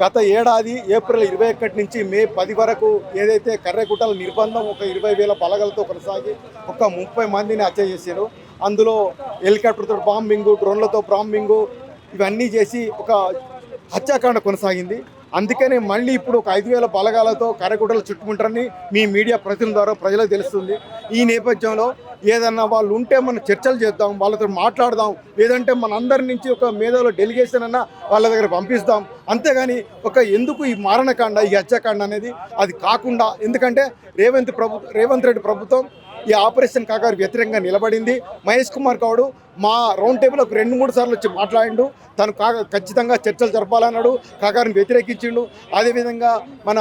గత ఏడాది ఏప్రిల్ 21 నుంచి మే 10 వరకు ఏదైతే కర్రెగుట్టల నిర్బంధం ఒక 20,000 పలగలతో కొనసాగి ఒక 30 మందిని హత్య చేశారు. అందులో హెలికాప్టర్తో బాంబింగు, డ్రోన్లతో బాంబింగు ఇవన్నీ చేసి ఒక హత్యాకాండ కొనసాగింది. అందుకనే మళ్ళీ ఇప్పుడు ఒక 5,000 బలగాలతో కర్రెగుట్టలు చుట్టుకుంటారని మీ మీడియా ప్రతినిధుల ద్వారా ప్రజలకు తెలుస్తుంది. ఈ నేపథ్యంలో ఏదన్నా వాళ్ళు ఉంటే మనం చర్చలు చేద్దాం, వాళ్ళతో మాట్లాడదాం, లేదంటే మన అందరి నుంచి ఒక మేధావుల డెలిగేషన్ అన్న వాళ్ళ దగ్గర పంపిస్తాం. అంతేగాని ఎందుకు ఈ మారణకాండ, ఈ హత్యాకాండ అనేది అది కాకుండా, ఎందుకంటే రేవంత్ రెడ్డి ప్రభుత్వం ఈ ఆపరేషన్ కాకారు వ్యతిరేకంగా నిలబడింది. మహేష్ కుమార్ గౌడ్ మా రౌండ్ టేబుల్కి 2-3 సార్లు వచ్చి మాట్లాడిండు. తను ఖచ్చితంగా చర్చలు జరపాలన్నాడు, కాకారుని వ్యతిరేకించిండు. అదేవిధంగా మన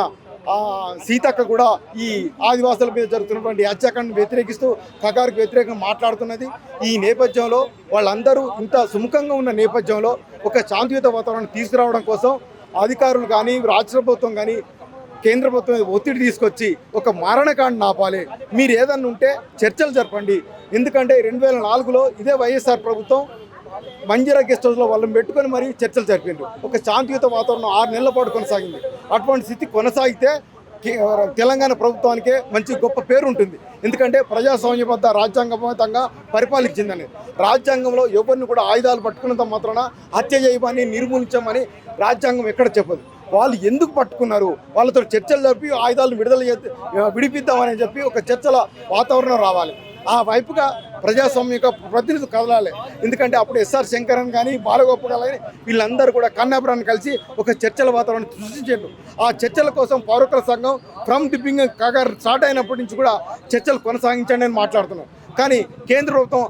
సీతక్క కూడా ఈ ఆదివాసుల మీద జరుగుతున్నటువంటి హత్యాకాండను వ్యతిరేకిస్తూ కాకారుకి వ్యతిరేకంగా మాట్లాడుతున్నది. ఈ నేపథ్యంలో వాళ్ళందరూ ఇంత సుముఖంగా ఉన్న నేపథ్యంలో ఒక శాంతియుత వాతావరణం తీసుకురావడం కోసం అధికారులు కానీ, రాష్ట్ర ప్రభుత్వం కానీ, కేంద్ర ప్రభుత్వం ఒత్తిడి తీసుకొచ్చి ఒక మారణకాండ ఆపాలి, మీరు ఏదన్నా ఉంటే చర్చలు జరపండి. ఎందుకంటే 2004లో ఇదే వైఎస్ఆర్ ప్రభుత్వం మంజీరా గెస్ట్ హౌస్లో వాళ్ళని పెట్టుకొని మరీ చర్చలు జరిపిండ్రు. ఒక శాంతియుత వాతావరణం 6 నెలల పాటు కొనసాగింది. అటువంటి స్థితి కొనసాగితే తెలంగాణ ప్రభుత్వానికే మంచి గొప్ప పేరు ఉంటుంది. ఎందుకంటే ప్రజాస్వామ్యబద్ధ రాజ్యాంగబద్ధంగా పరిపాలించిందని. రాజ్యాంగంలో ఎవరిని కూడా ఆయుధాలు పట్టుకున్నంత మాత్రాన హత్య చేయమని, నిర్మూలించమని రాజ్యాంగం ఎక్కడ చెప్పదు. వాళ్ళు ఎందుకు పట్టుకున్నారు, వాళ్ళతో చర్చలు జరిపి ఆయుధాలను విడిపిద్దామని చెప్పి ఒక చర్చల వాతావరణం రావాలి. ఆ వైపుగా ప్రజాస్వామ్య ప్రతినిధులు కదలాలి. ఎందుకంటే అప్పుడు ఎస్ఆర్ శంకరన్ కానీ, బాలగోపాల్ కానీ వీళ్ళందరూ కూడా కన్నాపురాన్ని కలిసి ఒక చర్చల వాతావరణం సృష్టించారు. ఆ చర్చల కోసం పౌరకుల సంఘం ఫ్రమ్ ది బిగినింగ్ కాగారు స్టార్ట్ అయినప్పటి నుంచి కూడా చర్చలు కొనసాగించండి అని మాట్లాడుతున్నాం. కానీ కేంద్ర ప్రభుత్వం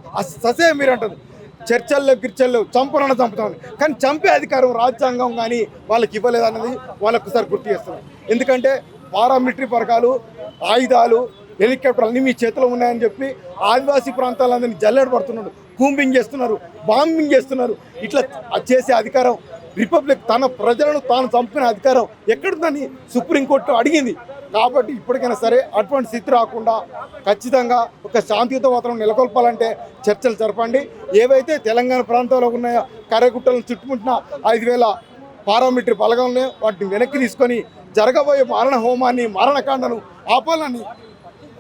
ససే మీరు అంటుంది చర్చల్లో చంపుతామని. కానీ చంపే అధికారం రాజ్యాంగం కానీ వాళ్ళకి ఇవ్వలేదన్నది వాళ్ళకు ఒకసారి గుర్తు చేస్తున్నాం. ఎందుకంటే పారామిలిటరీ పథకాలు, ఆయుధాలు, హెలికాప్టర్లు అన్నీ మీ చేతిలో ఉన్నాయని చెప్పి ఆదివాసీ ప్రాంతాలందరినీ జల్లెడ పడుతున్నాడు, కూంబింగ్ చేస్తున్నారు, బాంబింగ్ చేస్తున్నారు. ఇట్లా చేసే అధికారం రిపబ్లిక్ తన ప్రజలను తాను చంపిన అధికారం ఎక్కడుందని సుప్రీంకోర్టు అడిగింది. కాబట్టి ఇప్పటికైనా సరే అటువంటి స్థితి రాకుండా ఖచ్చితంగా ఒక శాంతియుత వాతావరణం నెలకొల్పాలంటే చర్చలు జరపండి. ఏవైతే తెలంగాణ ప్రాంతంలో ఉన్నాయో కర్రెగుట్టలను చుట్టుముట్టిన 5,000 పారామిలిటరీ బలగాలనే వాటిని వెనక్కి తీసుకొని జరగబోయే మారణ హోమాన్ని, మారణకాండను ఆపాలని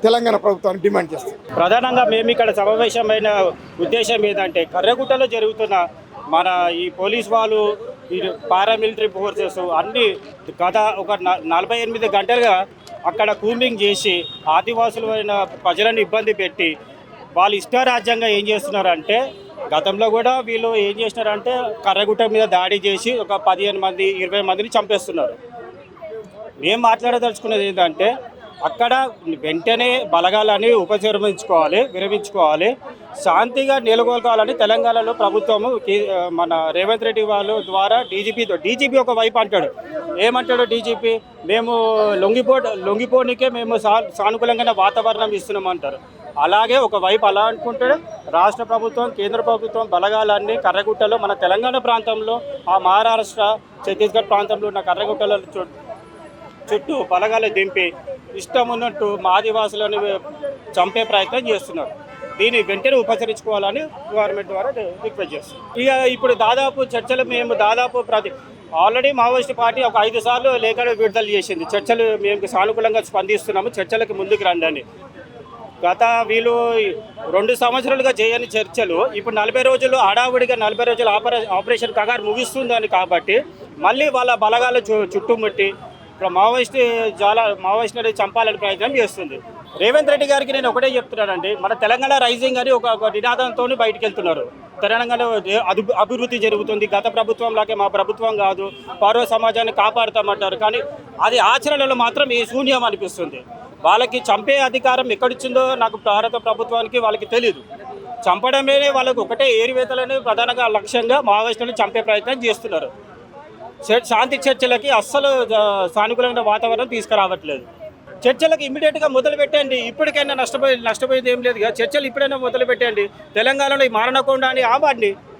తెలంగాణ ప్రభుత్వాన్ని డిమాండ్ చేస్తాం. ప్రధానంగా మేము ఇక్కడ సమావేశమైన ఉద్దేశం ఏంటంటే కర్రెగుట్టలో జరుగుతున్న మన ఈ పోలీస్ వాళ్ళు, ఈ పారామిలిటరీ ఫోర్సెస్ అన్నీ గత ఒక 48 గంటలుగా అక్కడ కూంబింగ్ చేసి ఆదివాసులైన ప్రజలను ఇబ్బంది పెట్టి వాళ్ళు ఇష్టారాజ్యంగా ఏం చేస్తున్నారంటే, గతంలో కూడా వీళ్ళు ఏం చేస్తున్నారంటే కర్రెగుట్ట మీద దాడి చేసి ఒక 15 మంది 20 మందిని చంపేస్తున్నారు. మేము మాట్లాడదలుచుకున్నది ఏంటంటే అక్కడ వెంటనే బలగాలని విరమించుకోవాలి, శాంతిగా నెలకొల్పాలని తెలంగాణలో ప్రభుత్వము మన రేవంత్ రెడ్డి వాళ్ళ ద్వారా డీజీపీ ఒక వైపు అంటాడు. ఏమంటాడు డీజీపీ, మేము లొంగిపోనికే మేము సానుకూలంగా వాతావరణం ఇస్తున్నామంటారు. అలాగే ఒకవైపు అలా అనుకుంటాడు రాష్ట్ర ప్రభుత్వం, కేంద్ర ప్రభుత్వం బలగాలన్నీ కర్రెగుట్టలో మన తెలంగాణ ప్రాంతంలో, ఆ మహారాష్ట్ర, ఛత్తీస్గఢ్ ప్రాంతంలో ఉన్న కర్రెగుట్టల చుట్టూ బలగాలు దింపి ఇష్టం ఉన్నట్టు మా ఆదివాసులను చంపే ప్రయత్నం చేస్తున్నారు. దీన్ని వెంటనే ఉపసరించుకోవాలని గవర్నమెంట్ ద్వారా రిక్వెస్ట్ చేస్తున్నాం. ఇప్పుడు చర్చలు మేము ఆల్రెడీ మావోయిస్ట్ పార్టీ ఒక 5 సార్లు లేఖలు విడుదల చేసింది. చర్చలు మేము సానుకూలంగా స్పందిస్తున్నాము, చర్చలకు ముందుకు రండి అని. వీళ్ళు 2 సంవత్సరాలుగా చేయని చర్చలు ఇప్పుడు 40 రోజులు హడావుడిగా 40 రోజులు ఆపరేషన్ కగారు ముగిస్తుందని కాబట్టి మళ్ళీ వాళ్ళ బలగాలు చుట్టుముట్టి ఇప్పుడు మావోయిస్టులని చంపాలని ప్రయత్నం చేస్తుంది. రేవంత్ రెడ్డి గారికి నేను ఒకటే చెప్తున్నానండి, మన తెలంగాణ రైజింగ్ అని ఒక నినాదంతో బయటకు వెళ్తున్నారు. తెలంగాణలో అభివృద్ధి జరుగుతుంది, గత ప్రభుత్వం లాగే మా ప్రభుత్వం కాదు, పౌర సమాజాన్ని కాపాడుతామంటారు. కానీ అది ఆచరణలో మాత్రం ఈ శూన్యం అనిపిస్తుంది. వాళ్ళకి చంపే అధికారం ఎక్కడిచ్చిందో నాకు భారత ప్రభుత్వానికి వాళ్ళకి తెలీదు. చంపడమే వాళ్ళకు ఒకటే ఏరివేతలని ప్రధానంగా లక్ష్యంగా మావోయిస్టులను చంపే ప్రయత్నం చేస్తున్నారు. శాంతి చర్చలకి అస్సలు సానుకూలమైన వాతావరణం తీసుకురావట్లేదు. చర్చలకు ఇమ్మీడియట్గా మొదలు పెట్టండి. ఇప్పటికైనా నష్టపోయేది ఏం లేదు. చర్చలు ఇప్పుడైనా మొదలు పెట్టండి. తెలంగాణలో ఈ మారణకొండ అని ఆపండి.